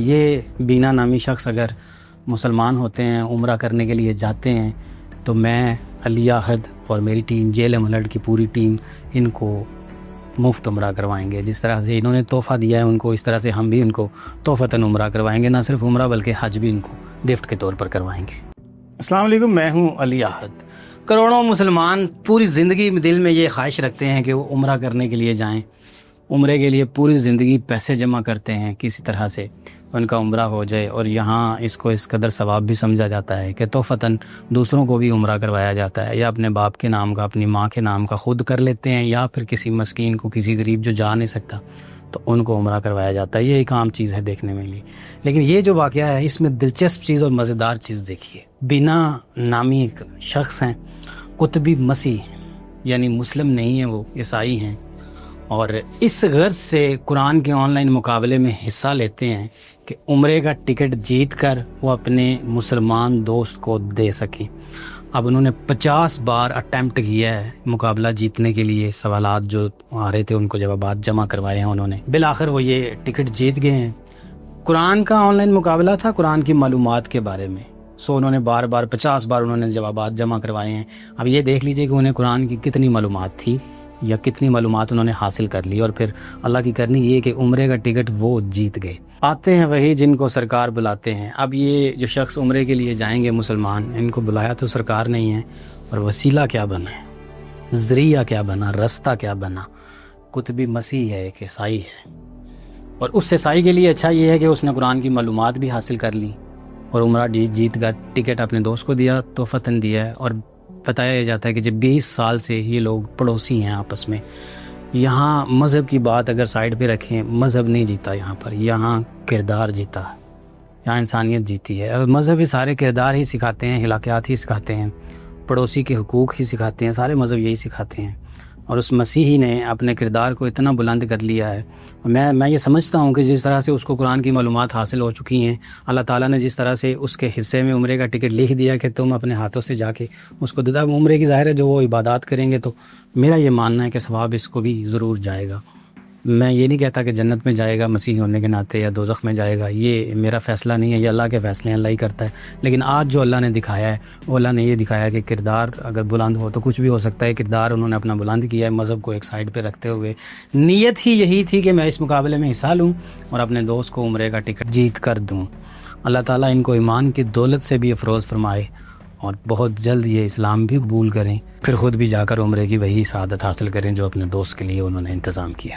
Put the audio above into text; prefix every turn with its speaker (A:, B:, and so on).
A: یہ بینا نامی شخص اگر مسلمان ہوتے ہیں، عمرہ کرنے کے لیے جاتے ہیں، تو میں علی احد اور میری ٹیم JLM الرٹ کی پوری ٹیم ان کو مفت عمرہ کروائیں گے۔ جس طرح سے انہوں نے تحفہ دیا ہے ان کو، اس طرح سے ہم بھی ان کو تحفتاً عمرہ کروائیں گے۔ نہ صرف عمرہ بلکہ حج بھی ان کو گفٹ کے طور پر کروائیں گے۔ السلام علیکم، میں ہوں علی احد۔ کروڑوں مسلمان پوری زندگی دل میں یہ خواہش رکھتے ہیں کہ وہ عمرہ کرنے کے لیے جائیں، عمرے کے لیے پوری زندگی پیسے جمع کرتے ہیں، کسی طرح سے ان کا عمرہ ہو جائے، اور یہاں اس کو اس قدر ثواب بھی سمجھا جاتا ہے کہ تحفتاً دوسروں کو بھی عمرہ کروایا جاتا ہے، یا اپنے باپ کے نام کا، اپنی ماں کے نام کا خود کر لیتے ہیں، یا پھر کسی مسکین کو، کسی غریب جو جا نہیں سکتا تو ان کو عمرہ کروایا جاتا ہے۔ یہ ایک عام چیز ہے دیکھنے میں لی، لیکن یہ جو واقعہ ہے اس میں دلچسپ چیز اور مزیدار چیز دیکھیے۔ بینا نامی ایک شخص ہیں، قطبی مسیح ہیں، یعنی مسلم نہیں ہیں، وہ عیسائی ہیں، اور اس غرض سے قرآن کے آن لائن مقابلے میں حصہ لیتے ہیں کہ عمرے کا ٹکٹ جیت کر وہ اپنے مسلمان دوست کو دے سکیں۔ اب انہوں نے 50 بار اٹیمپٹ کیا ہے مقابلہ جیتنے کے لیے، سوالات جو آ رہے تھے ان کو جوابات جمع کروائے ہیں انہوں نے، بالآخر وہ یہ ٹکٹ جیت گئے ہیں۔ قرآن کا آن لائن مقابلہ تھا قرآن کی معلومات کے بارے میں، انہوں نے بار بار 50 بار انہوں نے جوابات جمع کروائے ہیں۔ اب یہ دیکھ لیجئے کہ انہیں قرآن کی کتنی معلومات تھی یا کتنی معلومات انہوں نے حاصل کر لی، اور پھر اللہ کی کرنی یہ کہ عمرے کا ٹکٹ وہ جیت گئے۔ آتے ہیں وہی جن کو سرکار بلاتے ہیں۔ اب یہ جو شخص عمرے کے لیے جائیں گے مسلمان، ان کو بلایا تو سرکار نہیں ہے، اور وسیلہ کیا بنا ہے، ذریعہ کیا بنا، رستہ کیا بنا؟ قطبی مسیح ہے، ایک عیسائی ہے، اور اس عیسائی کے لیے اچھا یہ ہے کہ اس نے قرآن کی معلومات بھی حاصل کر لی، اور عمرہ جیت کا ٹکٹ اپنے دوست کو دیا، تحفتاً دیا ہے۔ اور بتایا جاتا ہے کہ جب 20 سال سے یہ لوگ پڑوسی ہیں آپس میں۔ یہاں مذہب کی بات اگر سائیڈ پہ رکھیں، مذہب نہیں جیتا یہاں پر، یہاں کردار جیتا ہے، یہاں انسانیت جیتی ہے۔ اور مذہب سارے کردار ہی سکھاتے ہیں، اخلاقیات ہی سکھاتے ہیں، پڑوسی کے حقوق ہی سکھاتے ہیں، سارے مذہب یہی سکھاتے ہیں۔ اور اس مسیحی نے اپنے کردار کو اتنا بلند کر لیا ہے۔ میں یہ سمجھتا ہوں کہ جس طرح سے اس کو قرآن کی معلومات حاصل ہو چکی ہیں، اللہ تعالیٰ نے جس طرح سے اس کے حصے میں عمرے کا ٹکٹ لکھ دیا کہ تم اپنے ہاتھوں سے جا کے اس کو دیتا، عمرے کی ظاہر ہے جو وہ عبادات کریں گے، تو میرا یہ ماننا ہے کہ ثواب اس کو بھی ضرور جائے گا۔ میں یہ نہیں کہتا کہ جنت میں جائے گا مسیحی ہونے کے ناطے یا دوزخ میں جائے گا، یہ میرا فیصلہ نہیں ہے، یہ اللہ کے فیصلے ہیں، اللہ ہی کرتا ہے۔ لیکن آج جو اللہ نے دکھایا ہے، وہ اللہ نے یہ دکھایا کہ کردار اگر بلند ہو تو کچھ بھی ہو سکتا ہے۔ کردار انہوں نے اپنا بلند کیا ہے، مذہب کو ایک سائیڈ پہ رکھتے ہوئے۔ نیت ہی یہی تھی کہ میں اس مقابلے میں حصہ لوں اور اپنے دوست کو عمرے کا ٹکٹ جیت کر دوں۔ اللہ تعالیٰ ان کو ایمان کی دولت سے بھی افروز فرمائے، اور بہت جلد یہ اسلام بھی قبول کریں، پھر خود بھی جا کر عمرے کی وہی سعادت حاصل کریں جو اپنے دوست کے لیے انہوں نے انتظام کیا۔